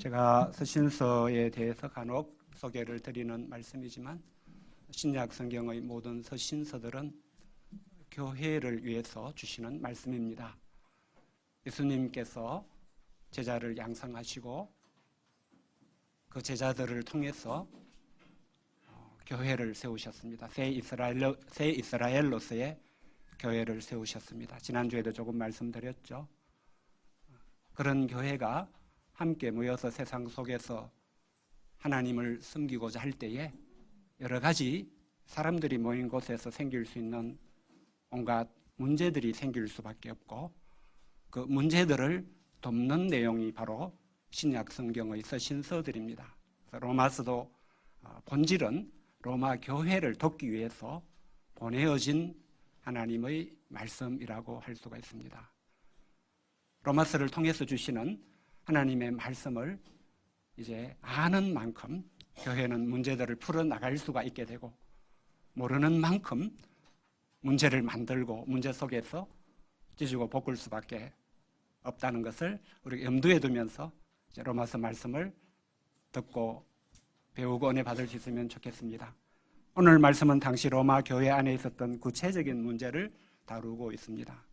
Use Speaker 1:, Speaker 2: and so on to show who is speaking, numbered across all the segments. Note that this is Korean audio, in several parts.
Speaker 1: 제가 서신서에 대해서 간혹 소개를 드리는 말씀이지만 신약 성경의 모든 서신서들은 교회를 위해서 주시는 말씀입니다. 예수님께서 제자를 양성하시고 그 제자들을 통해서 교회를 세우셨습니다. 새 이스라엘로서의 교회를 세우셨습니다. 지난주에도 조금 말씀드렸죠. 그런 교회가 함께 모여서 세상 속에서 하나님을 섬기고자 할 때에 여러 가지 사람들이 모인 곳에서 생길 수 있는 온갖 문제들이 생길 수밖에 없고 그 문제들을 돕는 내용이 바로 신약 성경의 서신서들입니다. 로마서도 본질은 로마 교회를 돕기 위해서 보내어진 하나님의 말씀이라고 할 수가 있습니다. 로마서를 통해서 주시는 하나님의 말씀을 이제 아는 만큼 교회는 문제들을 풀어나갈 수가 있게 되고, 모르는 만큼 문제를 만들고 문제 속에서 찢고 볶을 수밖에 없다는 것을 우리가 염두에 두면서 이제 로마서 말씀을 듣고 배우고 은혜 받을 수 있으면 좋겠습니다. 오늘 말씀은 당시 로마 교회 안에 있었던 구체적인 문제를 다루고 있습니다.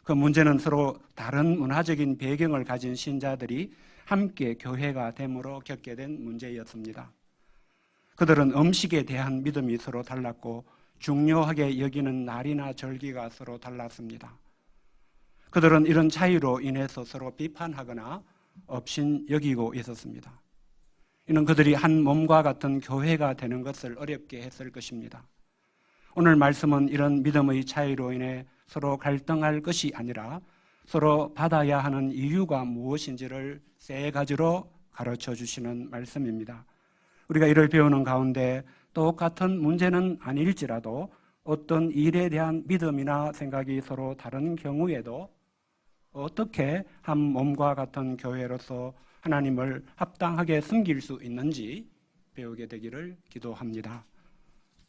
Speaker 1: 그 문제는 서로 다른 문화적인 배경을 가진 신자들이 함께 교회가 됨으로 겪게 된 문제였습니다. 그들은 음식에 대한 믿음이 서로 달랐고 중요하게 여기는 날이나 절기가 서로 달랐습니다. 그들은 이런 차이로 인해서 서로 비판하거나 업신 여기고 있었습니다. 이는 그들이 한 몸과 같은 교회가 되는 것을 어렵게 했을 것입니다. 오늘 말씀은 이런 믿음의 차이로 인해 서로 갈등할 것이 아니라 서로 받아야 하는 이유가 무엇인지를 세 가지로 가르쳐 주시는 말씀입니다. 우리가 이를 배우는 가운데 똑같은 문제는 아닐지라도 어떤 일에 대한 믿음이나 생각이 서로 다른 경우에도 어떻게 한 몸과 같은 교회로서 하나님을 합당하게 섬길 수 있는지 배우게 되기를 기도합니다.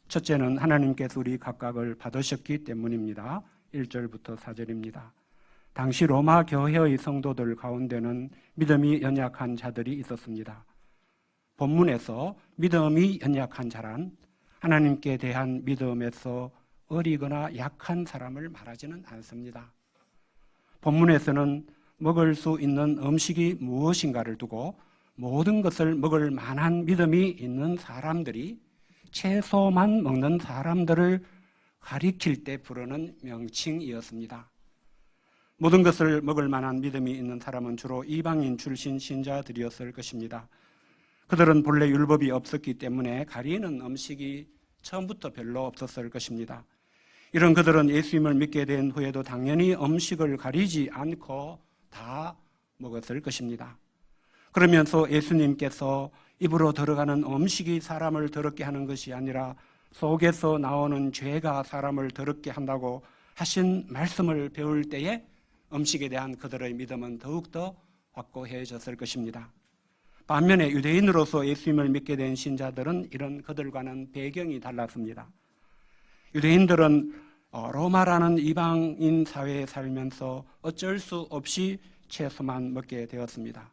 Speaker 1: 첫째는 하나님께서 우리 각각을 받으셨기 때문입니다. 1절부터 4절입니다. 당시 로마 교회의 성도들 가운데는 믿음이 연약한 자들이 있었습니다. 본문에서 믿음이 연약한 자란 하나님께 대한 믿음에서 어리거나 약한 사람을 말하지는 않습니다. 본문에서는 먹을 수 있는 음식이 무엇인가를 두고 모든 것을 먹을 만한 믿음이 있는 사람들이 채소만 먹는 사람들을 가리킬 때 부르는 명칭이었습니다. 모든 것을 먹을 만한 믿음이 있는 사람은 주로 이방인 출신 신자들이었을 것입니다. 그들은 본래 율법이 없었기 때문에 가리는 음식이 처음부터 별로 없었을 것입니다. 이런 그들은 예수님을 믿게 된 후에도 당연히 음식을 가리지 않고 다 먹었을 것입니다. 그러면서 예수님께서 입으로 들어가는 음식이 사람을 더럽게 하는 것이 아니라 속에서 나오는 죄가 사람을 더럽게 한다고 하신 말씀을 배울 때에 음식에 대한 그들의 믿음은 더욱더 확고해졌을 것입니다. 반면에 유대인으로서 예수님을 믿게 된 신자들은 이런 그들과는 배경이 달랐습니다. 유대인들은 로마라는 이방인 사회에 살면서 어쩔 수 없이 채소만 먹게 되었습니다.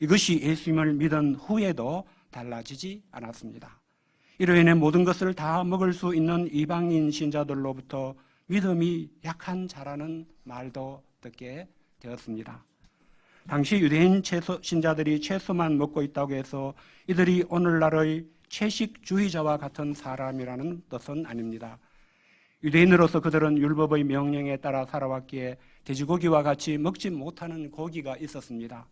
Speaker 1: 이것이 예수님을 믿은 후에도 달라지지 않았습니다. 이로 인해 모든 것을 다 먹을 수 있는 이방인 신자들로부터 믿음이 약한 자라는 말도 듣게 되었습니다. 당시 유대인 신자들이 채소만 먹고 있다고 해서 이들이 오늘날의 채식주의자와 같은 사람이라는 뜻은 아닙니다. 유대인으로서 그들은 율법의 명령에 따라 살아왔기에 돼지고기와 같이 먹지 못하는 고기가 있었습니다.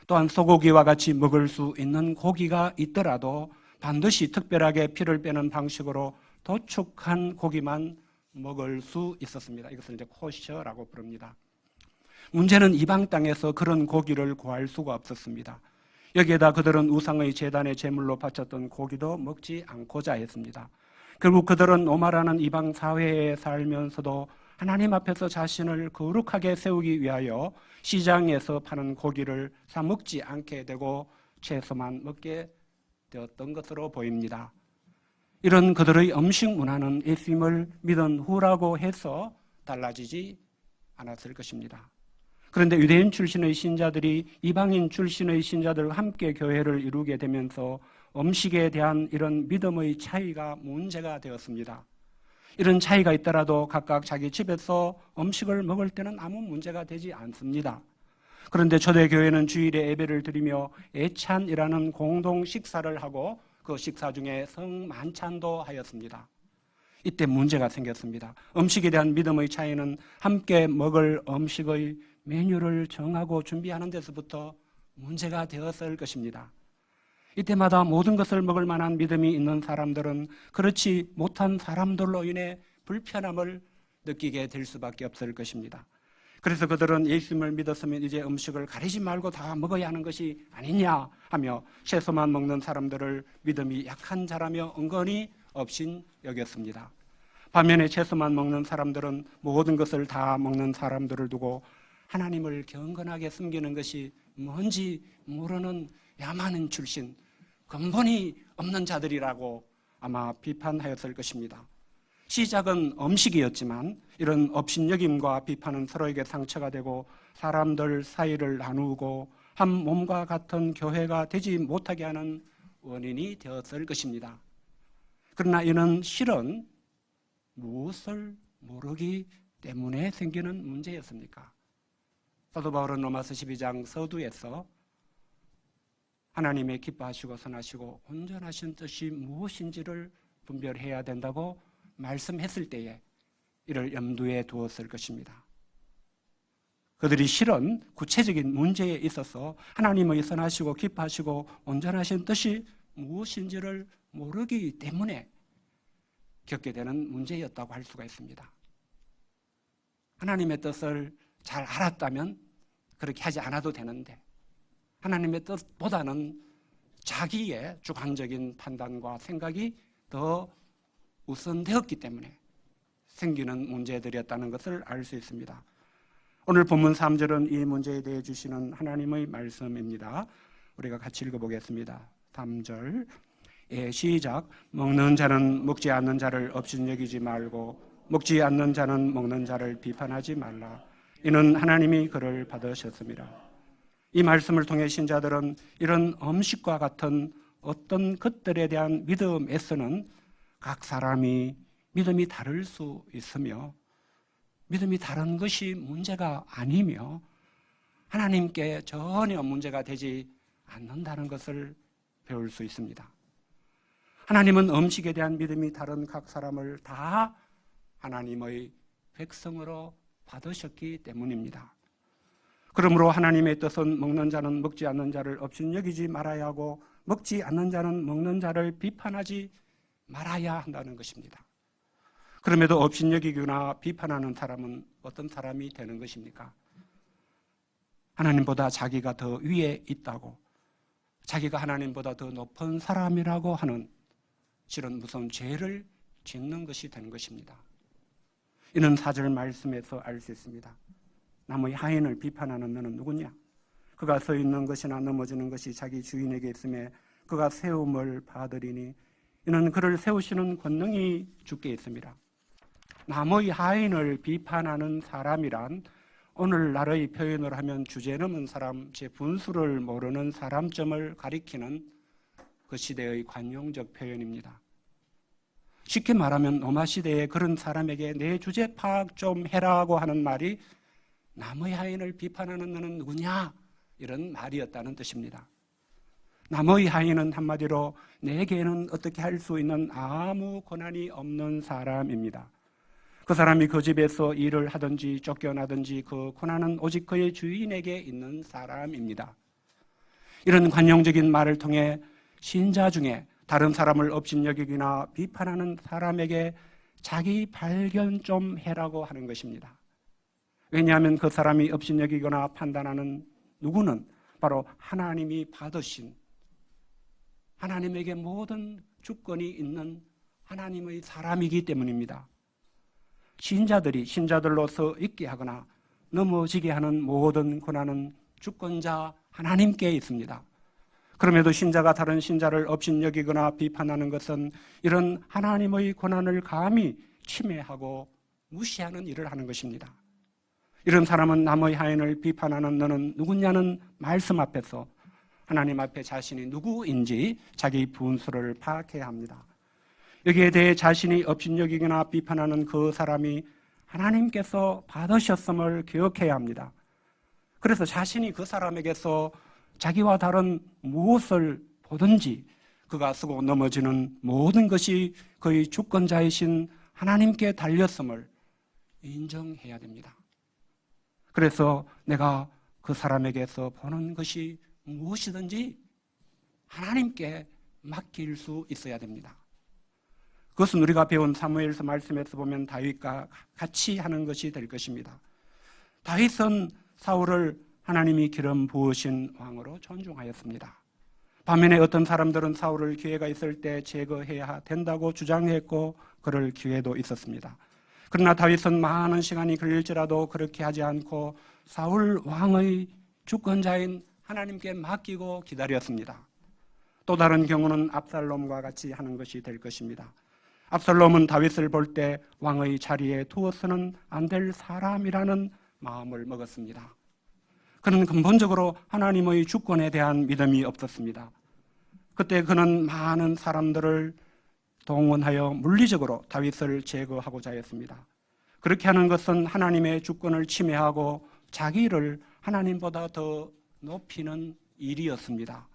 Speaker 1: 또한 소고기와 같이 먹을 수 있는 고기가 있더라도 반드시 특별하게 피를 빼는 방식으로 도축한 고기만 먹을 수 있었습니다. 이것을 이제 코셔라고 부릅니다. 문제는 이방 땅에서 그런 고기를 구할 수가 없었습니다. 여기에다 그들은 우상의 제단의 제물로 바쳤던 고기도 먹지 않고자 했습니다. 결국 그들은 로마라는 이방 사회에 살면서도 하나님 앞에서 자신을 거룩하게 세우기 위하여 시장에서 파는 고기를 사 먹지 않게 되고 채소만 먹게 되었던 것으로 보입니다. 이런 그들의 음식 문화는 예수님을 믿은 후라고 해서 달라지지 않았을 것입니다. 그런데 유대인 출신의 신자들이 이방인 출신의 신자들과 함께 교회를 이루게 되면서 음식에 대한 이런 믿음의 차이가 문제가 되었습니다. 이런 차이가 있더라도 각각 자기 집에서 음식을 먹을 때는 아무 문제가 되지 않습니다. 그런데 초대교회는 주일에 예배를 드리며 애찬이라는 공동 식사를 하고 그 식사 중에 성만찬도 하였습니다. 이때 문제가 생겼습니다. 음식에 대한 믿음의 차이는 함께 먹을 음식의 메뉴를 정하고 준비하는 데서부터 문제가 되었을 것입니다. 이때마다 모든 것을 먹을 만한 믿음이 있는 사람들은 그렇지 못한 사람들로 인해 불편함을 느끼게 될 수밖에 없을 것입니다. 그래서 그들은 예수님을 믿었으면 이제 음식을 가리지 말고 다 먹어야 하는 것이 아니냐 하며 채소만 먹는 사람들을 믿음이 약한 자라며 은근히 업신 여겼습니다. 반면에 채소만 먹는 사람들은 모든 것을 다 먹는 사람들을 두고 하나님을 경건하게 숨기는 것이 뭔지 모르는 야만인 출신, 근본이 없는 자들이라고 아마 비판하였을 것입니다. 시작은 음식이었지만 이런 업신여김과 비판은 서로에게 상처가 되고 사람들 사이를 나누고 한 몸과 같은 교회가 되지 못하게 하는 원인이 되었을 것입니다. 그러나 이는 실은 무엇을 모르기 때문에 생기는 문제였습니까? 사도 바울은 로마서 12장 서두에서 하나님의 기뻐하시고 선하시고 온전하신 뜻이 무엇인지를 분별해야 된다고 말씀했을 때에 이를 염두에 두었을 것입니다. 그들이 실은 구체적인 문제에 있어서 하나님의 선하시고 기뻐하시고 온전하신 뜻이 무엇인지를 모르기 때문에 겪게 되는 문제였다고 할 수가 있습니다. 하나님의 뜻을 잘 알았다면 그렇게 하지 않아도 되는데 하나님의 뜻보다는 자기의 주관적인 판단과 생각이 더 우선되었기 때문에 생기는 문제들이었다는 것을 알 수 있습니다. 오늘 본문 3절은 이 문제에 대해 주시는 하나님의 말씀입니다. 우리가 같이 읽어보겠습니다. 3절 시작. 먹는 자는 먹지 않는 자를 업신여기지 말고 먹지 않는 자는 먹는 자를 비판하지 말라. 이는 하나님이 그를 받으셨습니다. 이 말씀을 통해 신자들은 이런 음식과 같은 어떤 것들에 대한 믿음에서는 각 사람이 믿음이 다를 수 있으며 믿음이 다른 것이 문제가 아니며 하나님께 전혀 문제가 되지 않는다는 것을 배울 수 있습니다. 하나님은 음식에 대한 믿음이 다른 각 사람을 다 하나님의 백성으로 받으셨기 때문입니다. 그러므로 하나님의 뜻은 먹는 자는 먹지 않는 자를 업신여기지 말아야 하고 먹지 않는 자는 먹는 자를 비판하지 말아야 한다는 것입니다. 그럼에도 업신여기거나 비판하는 사람은 어떤 사람이 되는 것입니까? 하나님보다 자기가 더 위에 있다고, 자기가 하나님보다 더 높은 사람이라고 하는 실은 무서운 죄를 짓는 것이 되는 것입니다. 이는 4절 말씀에서 알 수 있습니다. 남의 하인을 비판하는 너는 누구냐? 그가 서 있는 것이나 넘어지는 것이 자기 주인에게 있음에 그가 세움을 받으리니 이는 그를 세우시는 권능이 주께 있습니다. 남의 하인을 비판하는 사람이란 오늘날의 표현을 하면 주제 넘은 사람, 제 분수를 모르는 사람점을 가리키는 그 시대의 관용적 표현입니다. 쉽게 말하면 로마 시대에 그런 사람에게 내 주제 파악 좀 해라고 하는 말이 남의 하인을 비판하는 너는 누구냐? 이런 말이었다는 뜻입니다. 남의 하인은 한마디로 내게는 어떻게 할 수 있는 아무 권한이 없는 사람입니다. 그 사람이 그 집에서 일을 하든지 쫓겨나든지 그 권한은 오직 그의 주인에게 있는 사람입니다. 이런 관용적인 말을 통해 신자 중에 다른 사람을 업신여기거나 비판하는 사람에게 자기 발견 좀 해라고 하는 것입니다. 왜냐하면 그 사람이 업신여기거나 판단하는 누구는 바로 하나님이 받으신 하나님에게 모든 주권이 있는 하나님의 사람이기 때문입니다. 신자들이 신자들로서 있게 하거나 넘어지게 하는 모든 권한은 주권자 하나님께 있습니다. 그럼에도 신자가 다른 신자를 업신여기거나 비판하는 것은 이런 하나님의 권한을 감히 침해하고 무시하는 일을 하는 것입니다. 이런 사람은 남의 하인을 비판하는 너는 누구냐는 말씀 앞에서 하나님 앞에 자신이 누구인지 자기 분수를 파악해야 합니다. 여기에 대해 자신이 업신여기거나 비판하는 그 사람이 하나님께서 받으셨음을 기억해야 합니다. 그래서 자신이 그 사람에게서 자기와 다른 무엇을 보든지 그가 쓰고 넘어지는 모든 것이 그의 주권자이신 하나님께 달렸음을 인정해야 됩니다. 그래서 내가 그 사람에게서 보는 것이 무엇이든지 하나님께 맡길 수 있어야 됩니다. 그것은 우리가 배운 사무엘서 말씀에서 보면 다윗과 같이 하는 것이 될 것입니다. 다윗은 사울을 하나님이 기름 부으신 왕으로 존중하였습니다. 반면에 어떤 사람들은 사울을 기회가 있을 때 제거해야 된다고 주장했고 그럴 기회도 있었습니다. 그러나 다윗은 많은 시간이 걸릴지라도 그렇게 하지 않고 사울 왕의 주권자인 하나님께 맡기고 기다렸습니다. 또 다른 경우는 압살롬과 같이 하는 것이 될 것입니다. 압살롬은 다윗을 볼 때 왕의 자리에 두어서는 안 될 사람이라는 마음을 먹었습니다. 그는 근본적으로 하나님의 주권에 대한 믿음이 없었습니다. 그때 그는 많은 사람들을 동원하여 물리적으로 다윗을 제거하고자 했습니다. 그렇게 하는 것은 하나님의 주권을 침해하고 자기를 하나님보다 더 높이는 일이었습니다.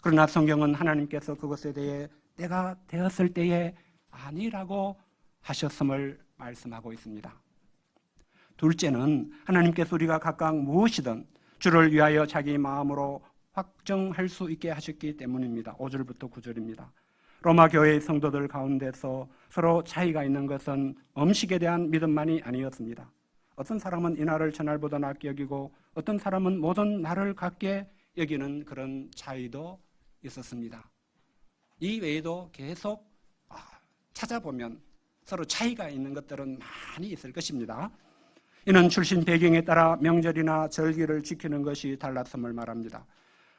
Speaker 1: 그러나 성경은 하나님께서 그것에 대해 때가 되었을 때에 아니라고 하셨음을 말씀하고 있습니다. 둘째는 하나님께서 우리가 각각 무엇이든 주를 위하여 자기 마음으로 확정할 수 있게 하셨기 때문입니다. 5절부터 9절입니다. 로마 교회의 성도들 가운데서 서로 차이가 있는 것은 음식에 대한 믿음만이 아니었습니다. 어떤 사람은 이날을 전날보다 낫게 여기고 어떤 사람은 모든 날을 같게 여기는 그런 차이도 있었습니다. 이 외에도 계속 찾아보면 서로 차이가 있는 것들은 많이 있을 것입니다. 이는 출신 배경에 따라 명절이나 절기를 지키는 것이 달랐음을 말합니다.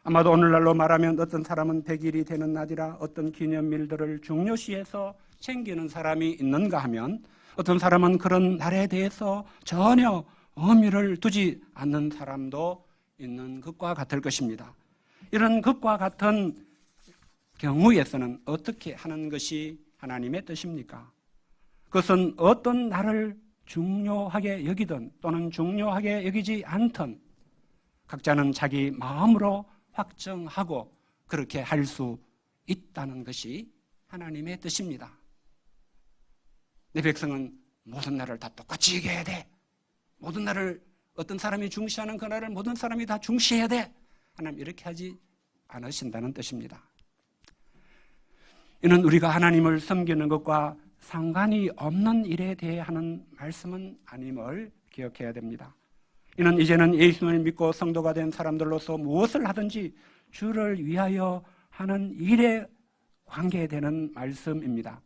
Speaker 1: 아마도 오늘날로 말하면 어떤 사람은 100일이 되는 날이라 어떤 기념일들을 중요시해서 챙기는 사람이 있는가 하면 어떤 사람은 그런 날에 대해서 전혀 의미를 두지 않는 사람도 있는 것과 같을 것입니다. 이런 것과 같은 경우에서는 어떻게 하는 것이 하나님의 뜻입니까? 그것은 어떤 날을 중요하게 여기든 또는 중요하게 여기지 않든 각자는 자기 마음으로 확정하고 그렇게 할 수 있다는 것이 하나님의 뜻입니다. 내 백성은 모든 날을 다 똑같이 여겨야 돼. 모든 날을 어떤 사람이 중시하는 그 날을 모든 사람이 다 중시해야 돼. 하나님 이렇게 하지 않으신다는 뜻입니다. 이는 우리가 하나님을 섬기는 것과 상관이 없는 일에 대해 하는 말씀은 아님을 기억해야 됩니다. 이는 이제는 예수님을 믿고 성도가 된 사람들로서 무엇을 하든지 주를 위하여 하는 일에 관계되는 말씀입니다.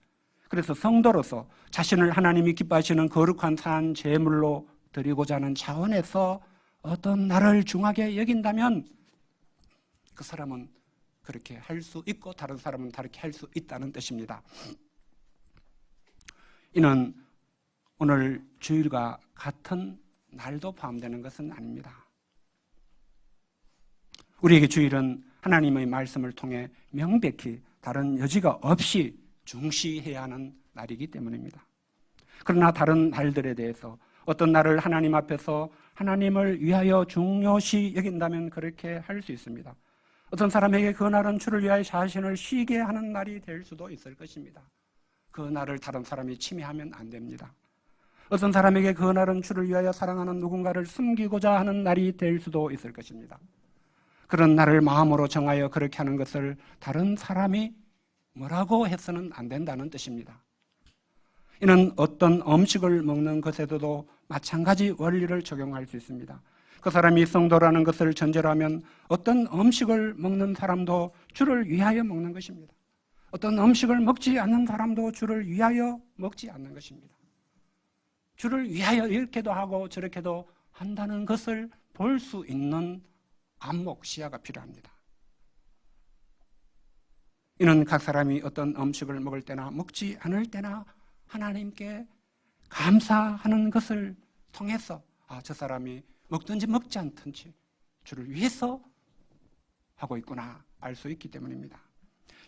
Speaker 1: 그래서 성도로서 자신을 하나님이 기뻐하시는 거룩한 산 제물로 드리고자 하는 차원에서 어떤 날을 중하게 여긴다면 그 사람은 그렇게 할 수 있고 다른 사람은 다르게 할 수 있다는 뜻입니다. 이는 오늘 주일과 같은 날도 포함되는 것은 아닙니다. 우리에게 주일은 하나님의 말씀을 통해 명백히 다른 여지가 없이 중시해야 하는 날이기 때문입니다. 그러나 다른 날들에 대해서 어떤 날을 하나님 앞에서 하나님을 위하여 중요시 여긴다면 그렇게 할 수 있습니다. 어떤 사람에게 그 날은 주를 위하여 자신을 쉬게 하는 날이 될 수도 있을 것입니다. 그 날을 다른 사람이 침해하면 안 됩니다. 어떤 사람에게 그 날은 주를 위하여 사랑하는 누군가를 숨기고자 하는 날이 될 수도 있을 것입니다. 그런 날을 마음으로 정하여 그렇게 하는 것을 다른 사람이 뭐라고 해서는 안 된다는 뜻입니다. 이는 어떤 음식을 먹는 것에도 마찬가지 원리를 적용할 수 있습니다. 그 사람이 성도라는 것을 전제로 하면 어떤 음식을 먹는 사람도 주를 위하여 먹는 것입니다. 어떤 음식을 먹지 않는 사람도 주를 위하여 먹지 않는 것입니다. 주를 위하여 이렇게도 하고 저렇게도 한다는 것을 볼 수 있는 안목, 시야가 필요합니다. 이는 각 사람이 어떤 음식을 먹을 때나 먹지 않을 때나 하나님께 감사하는 것을 통해서 저 사람이 먹든지 먹지 않든지 주를 위해서 하고 있구나 알 수 있기 때문입니다.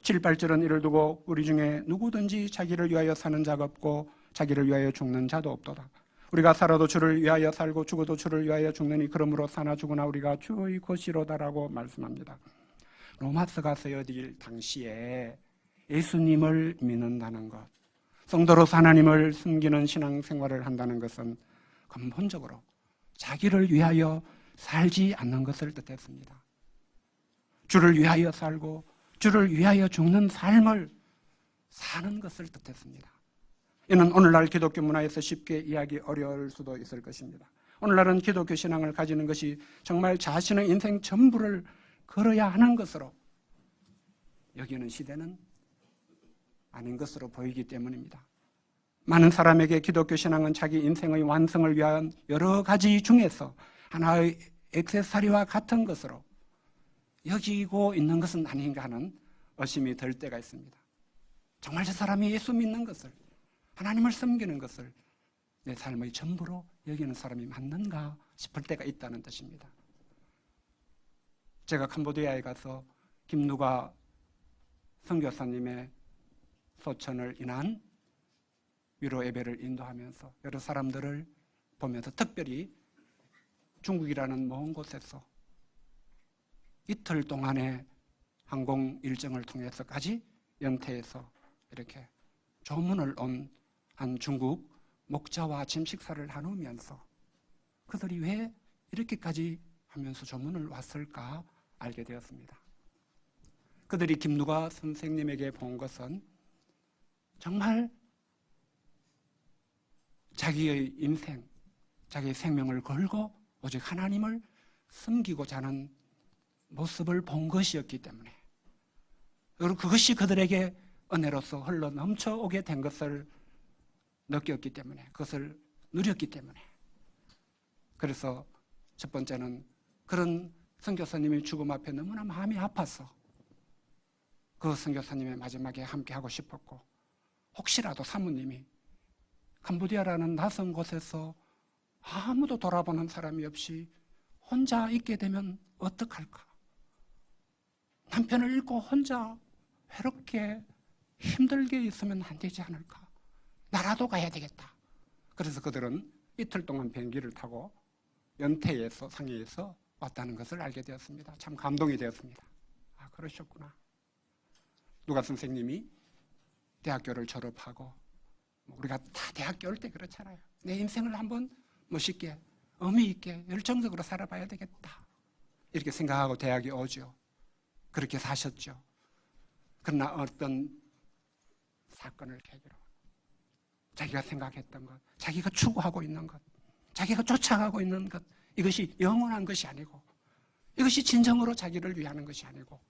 Speaker 1: 7, 8절은 이를 두고 우리 중에 누구든지 자기를 위하여 사는 자가 없고 자기를 위하여 죽는 자도 없도다. 우리가 살아도 주를 위하여 살고 죽어도 주를 위하여 죽느니 그러므로 사나 죽으나 우리가 주의 것이로다라고 말씀합니다. 로마서가 쓰여질 당시에 예수님을 믿는다는 것, 성도로서 하나님을 숨기는 신앙생활을 한다는 것은 근본적으로 자기를 위하여 살지 않는 것을 뜻했습니다. 주를 위하여 살고 주를 위하여 죽는 삶을 사는 것을 뜻했습니다. 이는 오늘날 기독교 문화에서 쉽게 이해하기 어려울 수도 있을 것입니다. 오늘날은 기독교 신앙을 가지는 것이 정말 자신의 인생 전부를 걸어야 하는 것으로 여기는 시대는 아닌 것으로 보이기 때문입니다. 많은 사람에게 기독교 신앙은 자기 인생의 완성을 위한 여러 가지 중에서 하나의 액세서리와 같은 것으로 여기고 있는 것은 아닌가 하는 의심이 들 때가 있습니다. 정말 저 사람이 예수 믿는 것을, 하나님을 섬기는 것을 내 삶의 전부로 여기는 사람이 맞는가 싶을 때가 있다는 뜻입니다. 제가 캄보디아에 가서 김누가 선교사님의 소천을 인한 위로 예배를 인도하면서 여러 사람들을 보면서 특별히 중국이라는 먼 곳에서 이틀 동안의 항공 일정을 통해서까지 연태에서 이렇게 조문을 온 한 중국 목자와 아침 식사를 나누면서 그들이 왜 이렇게까지 하면서 조문을 왔을까 알게 되었습니다. 그들이 김누가 선생님에게 본 것은 정말 자기의 인생, 자기의 생명을 걸고 오직 하나님을 섬기고자 하는 모습을 본 것이었기 때문에, 그리고 그것이 그들에게 은혜로서 흘러 넘쳐오게 된 것을 느꼈기 때문에, 그것을 누렸기 때문에, 그래서 첫 번째는 그런 선교사님의 죽음 앞에 너무나 마음이 아파서 그 선교사님의 마지막에 함께하고 싶었고, 혹시라도 사모님이 캄보디아라는 낯선 곳에서 아무도 돌아보는 사람이 없이 혼자 있게 되면 어떡할까? 남편을 잃고 혼자 외롭게 힘들게 있으면 안 되지 않을까? 나라도 가야 되겠다. 그래서 그들은 이틀 동안 비행기를 타고 연태에서 상해에서 왔다는 것을 알게 되었습니다. 참 감동이 되었습니다. 그러셨구나. 누가 선생님이 대학교를 졸업하고, 우리가 다 대학교 올 때 그렇잖아요. 내 인생을 한번 멋있게 의미 있게 열정적으로 살아봐야 되겠다 이렇게 생각하고 대학에 오죠. 그렇게 사셨죠. 그러나 어떤 사건을 계기로 자기가 생각했던 것, 자기가 추구하고 있는 것, 자기가 쫓아가고 있는 것, 이것이 영원한 것이 아니고, 이것이 진정으로 자기를 위하는 것이 아니고,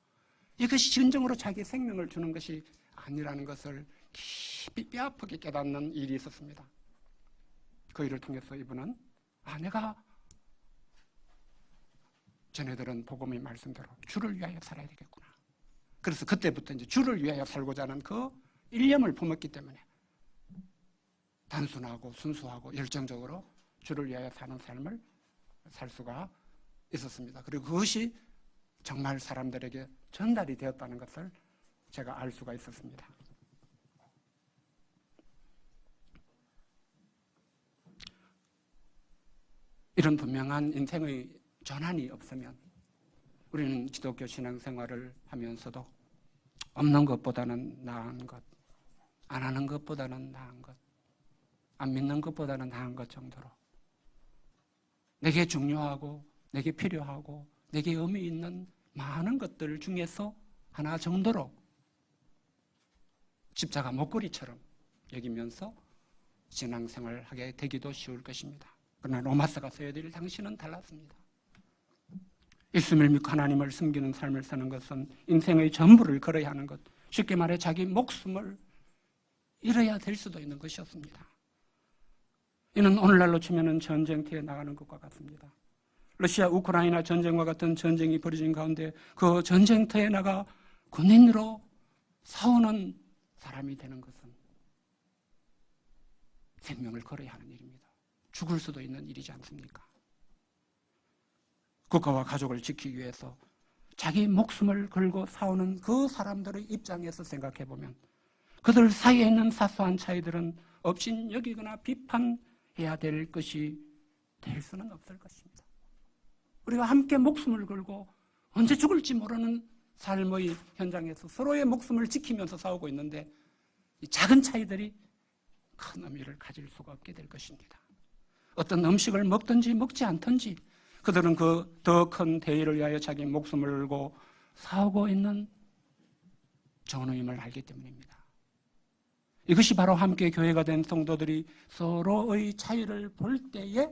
Speaker 1: 이것이 진정으로 자기 생명을 주는 것이 아니라는 것을 깊이 뼈아프게 깨닫는 일이 있었습니다. 그 일을 통해서 이분은 내가 전에들은 복음의 말씀대로 주를 위하여 살아야 되겠구나. 그래서 그때부터 이제 주를 위하여 살고자 하는 그 일념을 품었기 때문에 단순하고 순수하고 열정적으로 주를 위하여 사는 삶을 살 수가 있었습니다. 그리고 그것이 정말 사람들에게 전달이 되었다는 것을 제가 알 수가 있었습니다. 이런 분명한 인생의 전환이 없으면 우리는 기독교 신앙생활을 하면서도 없는 것보다는 나은 것, 안 하는 것보다는 나은 것, 안 믿는 것보다는 나은 것 정도로 내게 중요하고 내게 필요하고 내게 의미 있는 많은 것들 중에서 하나 정도로 십자가 목걸이처럼 여기면서 신앙생활을 하게 되기도 쉬울 것입니다. 그러나 로마서가 쓰여질 당시는 달랐습니다. 예수님을 믿고 하나님을 섬기는 삶을 사는 것은 인생의 전부를 걸어야 하는 것, 쉽게 말해 자기 목숨을 잃어야 될 수도 있는 것이었습니다. 이는 오늘날로 치면 전쟁터에 나가는 것과 같습니다. 러시아 우크라이나 전쟁과 같은 전쟁이 벌어진 가운데 그 전쟁터에 나가 군인으로 싸우는 사람이 되는 것은 생명을 걸어야 하는 일입니다. 죽을 수도 있는 일이지 않습니까? 국가와 가족을 지키기 위해서 자기 목숨을 걸고 싸우는 그 사람들의 입장에서 생각해 보면 그들 사이에 있는 사소한 차이들은 업신여기거나 비판해야 될 것이 될 수는 없을 것입니다. 우리가 함께 목숨을 걸고 언제 죽을지 모르는 삶의 현장에서 서로의 목숨을 지키면서 싸우고 있는데 이 작은 차이들이 큰 의미를 가질 수가 없게 될 것입니다. 어떤 음식을 먹든지 먹지 않든지 그들은 그 더 큰 대의를 위하여 자기 목숨을 걸고 싸우고 있는 전우임을 알기 때문입니다. 이것이 바로 함께 교회가 된 성도들이 서로의 차이를 볼 때에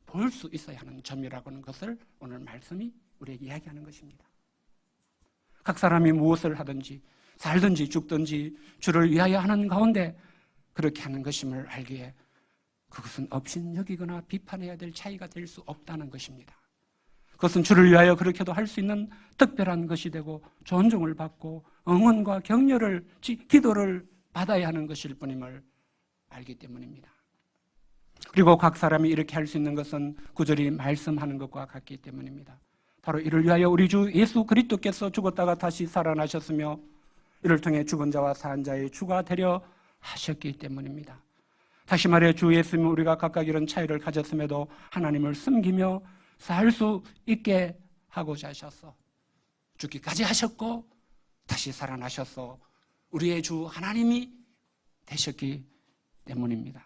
Speaker 1: 볼 수 있어야 하는 점이라고 하는 것을 오늘 말씀이 우리에게 이야기하는 것입니다. 각 사람이 무엇을 하든지 살든지 죽든지 주를 위하여 하는 가운데 그렇게 하는 것임을 알기에 그것은 업신여기거나 비판해야 될 차이가 될 수 없다는 것입니다. 그것은 주를 위하여 그렇게도 할 수 있는 특별한 것이 되고 존중을 받고 응원과 격려를 기도를 받아야 하는 것일 뿐임을 알기 때문입니다. 그리고 각 사람이 이렇게 할 수 있는 것은 구절이 말씀하는 것과 같기 때문입니다. 바로 이를 위하여 우리 주 예수 그리스도께서 죽었다가 다시 살아나셨으며 이를 통해 죽은 자와 산 자의 주가 되려 하셨기 때문입니다. 다시 말해 주 예수님은 우리가 각각 이런 차이를 가졌음에도 하나님을 섬기며 살 수 있게 하고자 하셔서 죽기까지 하셨고 다시 살아나셔서 우리의 주 하나님이 되셨기 때문입니다.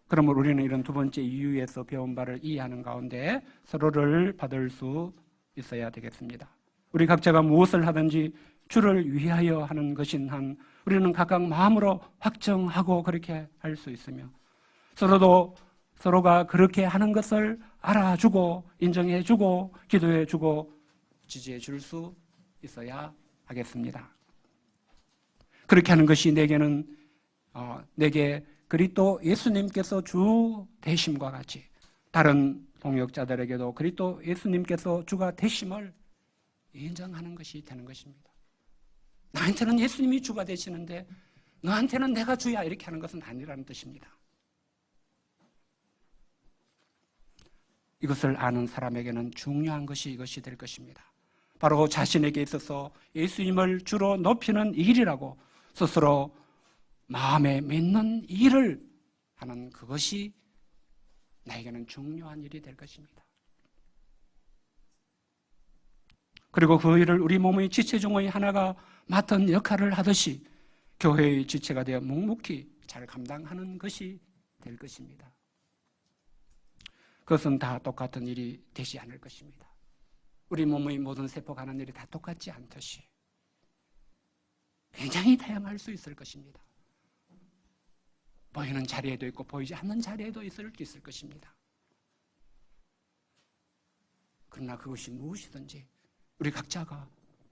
Speaker 1: 그러므로 우리는 이런 두 번째 이유에서 배운 바를 이해하는 가운데 서로를 받을 수 있어야 되겠습니다. 우리 각자가 무엇을 하든지 주를 위하여 하는 것인 한 우리는 각각 마음으로 확정하고 그렇게 할 수 있으며 서로가 그렇게 하는 것을 알아주고 인정해주고 기도해주고 지지해줄 수 있어야 하겠습니다. 그렇게 하는 것이 내게 그리스도 예수님께서 주 되심과 같이 다른 동역자들에게도 그리스도 예수님께서 주가 되심을 인정하는 것이 되는 것입니다. 나한테는 예수님이 주가 되시는데 너한테는 내가 주야 이렇게 하는 것은 아니라는 뜻입니다. 이것을 아는 사람에게는 중요한 것이 이것이 될 것입니다. 바로 자신에게 있어서 예수님을 주로 높이는 일이라고 스스로 마음에 믿는 일을 하는 그것이 나에게는 중요한 일이 될 것입니다. 그리고 그 일을 우리 몸의 지체 중의 하나가 맡은 역할을 하듯이 교회의 지체가 되어 묵묵히 잘 감당하는 것이 될 것입니다. 그것은 다 똑같은 일이 되지 않을 것입니다. 우리 몸의 모든 세포가 하는 일이 다 똑같지 않듯이 굉장히 다양할 수 있을 것입니다. 보이는 자리에도 있고 보이지 않는 자리에도 있을 것입니다. 그러나 그것이 무엇이든지 우리 각자가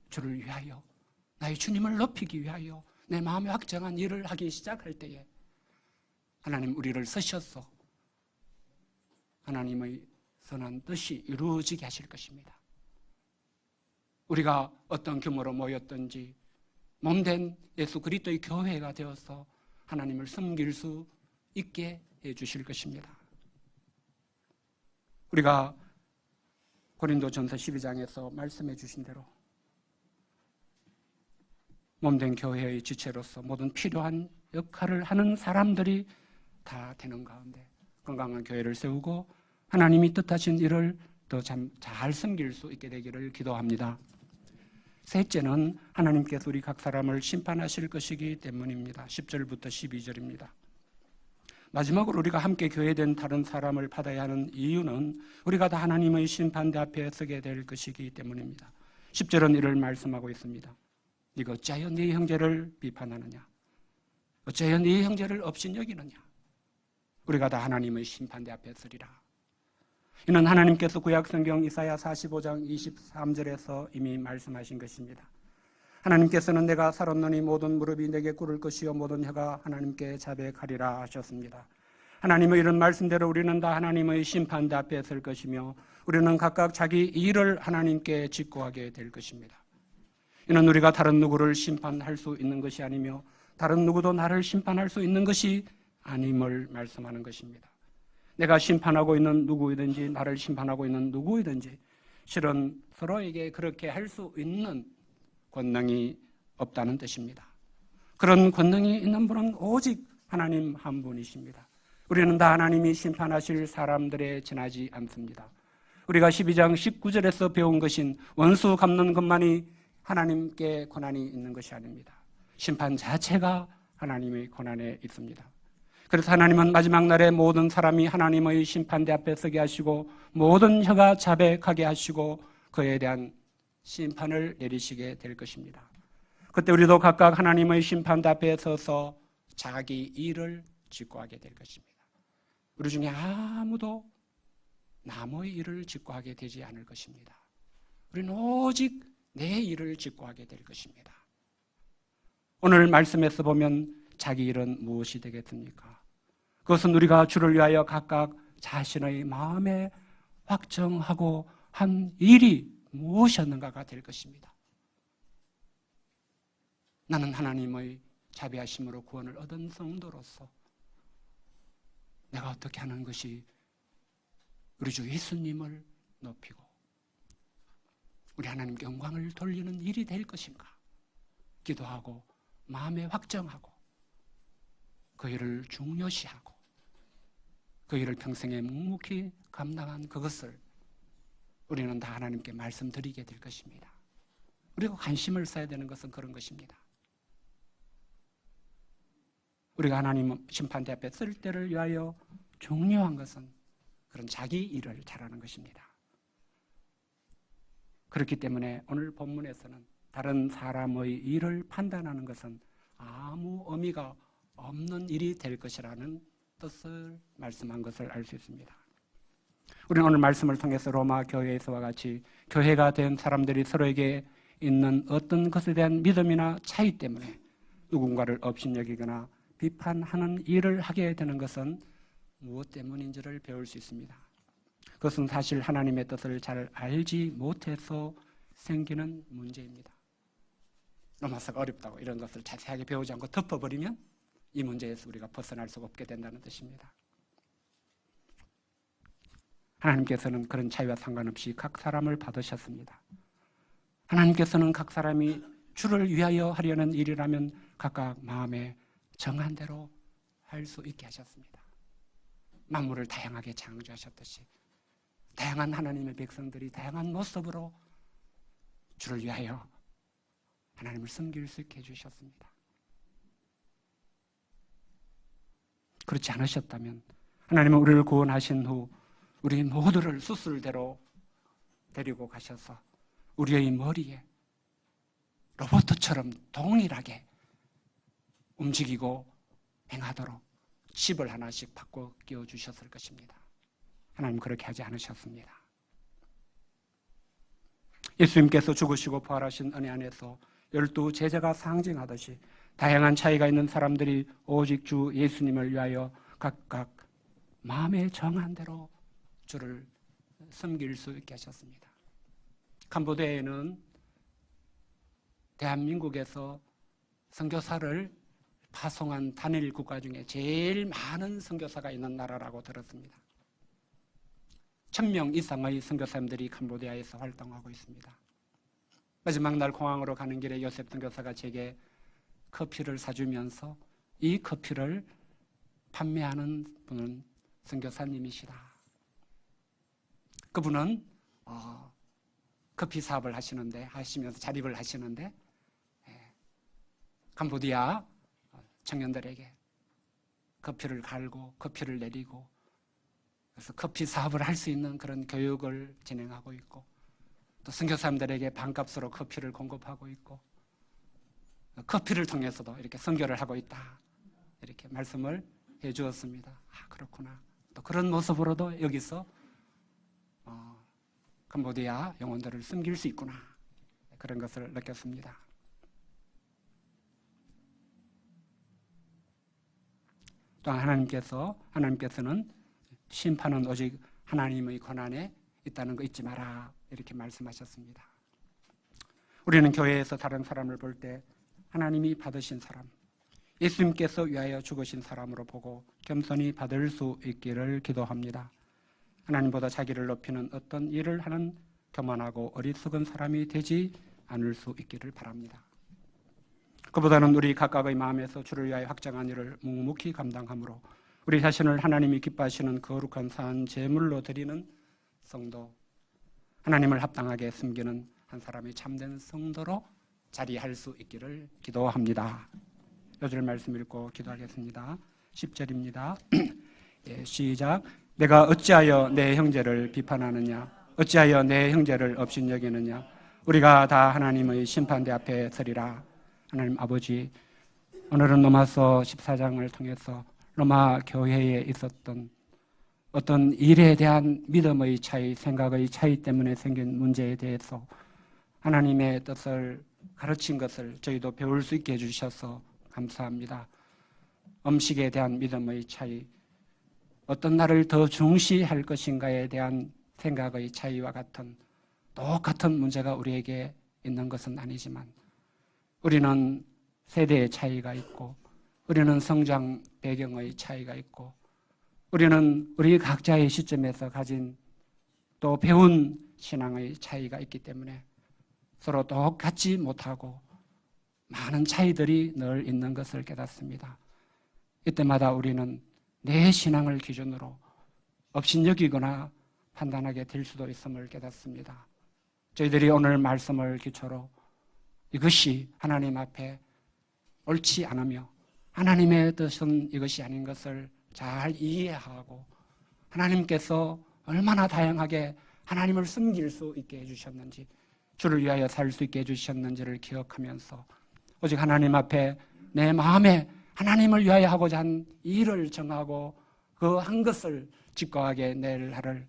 Speaker 1: 주를 위하여 나의 주님을 높이기 위하여 내 마음에 확정한 일을 하기 시작할 때에 하나님 우리를 쓰셔서 하나님의 선한 뜻이 이루어지게 하실 것입니다. 우리가 어떤 규모로 모였든지 몸된 예수 그리스도의 교회가 되어서 하나님을 섬길 수 있게 해주실 것입니다. 우리가 고린도전서 12장에서 말씀해 주신 대로 몸된 교회의 지체로서 모든 필요한 역할을 하는 사람들이 다 되는 가운데 건강한 교회를 세우고 하나님이 뜻하신 일을 더 잘 섬길 수 있게 되기를 기도합니다. 셋째는 하나님께서 우리 각 사람을 심판하실 것이기 때문입니다. 10절부터 12절입니다. 마지막으로 우리가 함께 교회된 다른 사람을 받아야 하는 이유는 우리가 다 하나님의 심판대 앞에 서게 될 것이기 때문입니다. 10절은 이를 말씀하고 있습니다. 네가 어찌하여 네 형제를 비판하느냐? 어찌하여 네 형제를 업신여기느냐? 우리가 다 하나님의 심판대 앞에 서리라. 이는 하나님께서 구약성경 이사야 45장 23절에서 이미 말씀하신 것입니다. 하나님께서는 내가 살았노니 모든 무릎이 내게 꿇을 것이요 모든 혀가 하나님께 자백하리라 하셨습니다. 하나님의 이런 말씀대로 우리는 다 하나님의 심판대 앞에 설 것이며 우리는 각각 자기 일을 하나님께 직고하게 될 것입니다. 이는 우리가 다른 누구를 심판할 수 있는 것이 아니며 다른 누구도 나를 심판할 수 있는 것이 아님을 말씀하는 것입니다. 내가 심판하고 있는 누구이든지 나를 심판하고 있는 누구이든지 실은 서로에게 그렇게 할 수 있는 권능이 없다는 뜻입니다. 그런 권능이 있는 분은 오직 하나님 한 분이십니다. 우리는 다 하나님이 심판하실 사람들에 지나지 않습니다. 우리가 12장 19절에서 배운 것인 원수 갚는 것만이 하나님께 권한이 있는 것이 아닙니다. 심판 자체가 하나님의 권한에 있습니다. 그래서 하나님은 마지막 날에 모든 사람이 하나님의 심판대 앞에 서게 하시고 모든 혀가 자백하게 하시고 그에 대한 심판을 내리시게 될 것입니다. 그때 우리도 각각 하나님의 심판대 앞에 서서 자기 일을 직고하게 될 것입니다. 우리 중에 아무도 남의 일을 직고하게 되지 않을 것입니다. 우리는 오직 내 일을 직고하게 될 것입니다. 오늘 말씀에서 보면 자기 일은 무엇이 되겠습니까? 그것은 우리가 주를 위하여 각각 자신의 마음에 확정하고 한 일이 무엇이었는가가 될 것입니다. 나는 하나님의 자비하심으로 구원을 얻은 성도로서 내가 어떻게 하는 것이 우리 주 예수님을 높이고 우리 하나님께 영광을 돌리는 일이 될 것인가? 기도하고 마음에 확정하고 그 일을 중요시하고 그 일을 평생에 묵묵히 감당한 그것을 우리는 다 하나님께 말씀드리게 될 것입니다. 우리가 관심을 써야 되는 것은 그런 것입니다. 우리가 하나님 심판대 앞에 쓸 때를 위하여 중요한 것은 그런 자기 일을 잘하는 것입니다. 그렇기 때문에 오늘 본문에서는 다른 사람의 일을 판단하는 것은 아무 의미가 없는 일이 될 것이라는 뜻을 말씀한 것을 알 수 있습니다. 우리는 오늘 말씀을 통해서 로마 교회에서와 같이 교회가 된 사람들이 서로에게 있는 어떤 것에 대한 믿음이나 차이 때문에 누군가를 업신여기거나 비판하는 일을 하게 되는 것은 무엇 때문인지를 배울 수 있습니다. 그것은 사실 하나님의 뜻을 잘 알지 못해서 생기는 문제입니다. 로마서가 어렵다고 이런 것을 자세하게 배우지 않고 덮어버리면 이 문제에서 우리가 벗어날 수가 없게 된다는 뜻입니다. 하나님께서는 그런 차이와 상관없이 각 사람을 받으셨습니다. 하나님께서는 각 사람이 주를 위하여 하려는 일이라면 각각 마음에 정한 대로 할 수 있게 하셨습니다. 만물을 다양하게 창조하셨듯이 다양한 하나님의 백성들이 다양한 모습으로 주를 위하여 하나님을 섬길 수 있게 해주셨습니다. 그렇지 않으셨다면 하나님은 우리를 구원하신 후 우리 모두를 수술대로 데리고 가셔서 우리의 머리에 로봇처럼 동일하게 움직이고 행하도록 칩을 하나씩 바꿔 끼워주셨을 것입니다. 하나님 그렇게 하지 않으셨습니다. 예수님께서 죽으시고 부활하신 은혜 안에서 12 제자가 상징하듯이 다양한 차이가 있는 사람들이 오직 주 예수님을 위하여 각각 마음에 정한 대로 주를 섬길 수 있게 하셨습니다. 캄보디아에는 대한민국에서 선교사를 파송한 단일 국가 중에 제일 많은 선교사가 있는 나라라고 들었습니다. 1000명 이상의 선교사님들이 캄보디아에서 활동하고 있습니다. 마지막 날 공항으로 가는 길에 요셉 선교사가 제게 커피를 사주면서 이 커피를 판매하는 분은 선교사님이시다. 그분은 커피 사업을 하시면서 자립을 하시는데 캄보디아 청년들에게 커피를 갈고 커피를 내리고 그래서 커피 사업을 할 수 있는 그런 교육을 진행하고 있고 또 선교사님들에게 반값으로 커피를 공급하고 있고 커피를 통해서도 이렇게 선교를 하고 있다 이렇게 말씀을 해 주었습니다. 그렇구나. 또 그런 모습으로도 여기서 캄보디아 영혼들을 섬길 수 있구나 그런 것을 느꼈습니다. 또한 하나님께서는 심판은 오직 하나님의 권한에 있다는 거 잊지 마라 이렇게 말씀하셨습니다. 우리는 교회에서 다른 사람을 볼 때 하나님이 받으신 사람, 예수님께서 위하여 죽으신 사람으로 보고 겸손히 받을 수 있기를 기도합니다. 하나님보다 자기를 높이는 어떤 일을 하는 교만하고 어리석은 사람이 되지 않을 수 있기를 바랍니다. 그보다는 우리 각각의 마음에서 주를 위하여 확정한 일을 묵묵히 감당함으로 우리 자신을 하나님이 기뻐하시는 거룩한 산 제물로 드리는 성도, 하나님을 합당하게 섬기는 한 사람이 참된 성도로 자리할 수 있기를 기도합니다. 요절 말씀 읽고 기도하겠습니다. 10절입니다. 예, 시작. 내가 어찌하여 내 형제를 비판하느냐? 어찌하여 내 형제를 업신여기느냐? 우리가 다 하나님의 심판대 앞에 서리라. 하나님 아버지, 오늘은 로마서 14장을 통해서 로마 교회에 있었던 어떤 일에 대한 믿음의 차이, 생각의 차이 때문에 생긴 문제에 대해서 하나님의 뜻을 가르친 것을 저희도 배울 수 있게 해주셔서 감사합니다. 음식에 대한 믿음의 차이, 어떤 날을 더 중시할 것인가에 대한 생각의 차이와 같은 똑같은 문제가 우리에게 있는 것은 아니지만 우리는 세대의 차이가 있고 우리는 성장 배경의 차이가 있고 우리는 우리 각자의 시점에서 가진 또 배운 신앙의 차이가 있기 때문에 서로 똑같지 못하고 많은 차이들이 늘 있는 것을 깨닫습니다. 이때마다 우리는 내 신앙을 기준으로 업신여기거나 판단하게 될 수도 있음을 깨닫습니다. 저희들이 오늘 말씀을 기초로 이것이 하나님 앞에 옳지 않으며 하나님의 뜻은 이것이 아닌 것을 잘 이해하고 하나님께서 얼마나 다양하게 하나님을 섬길 수 있게 해주셨는지, 주를 위하여 살 수 있게 해주셨는지를 기억하면서 오직 하나님 앞에 내 마음에 하나님을 위하여 하고자 한 일을 정하고 그 한 것을 직거하게 낼 날을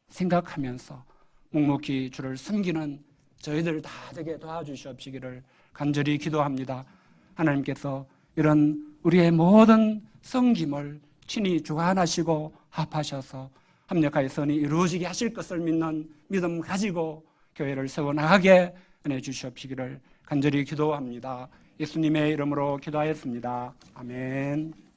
Speaker 1: 생각하면서 묵묵히 주를 섬기는 저희들 다 되게 도와주시옵시기를 간절히 기도합니다. 하나님께서 이런 우리의 모든 섬김을 친히 주관하시고 합하셔서 합력하여 선이 이루어지게 하실 것을 믿는 믿음 가지고 교회를 세워나가게 은혜 주시옵시기를 간절히 기도합니다. 예수님의 이름으로 기도하였습니다. 아멘.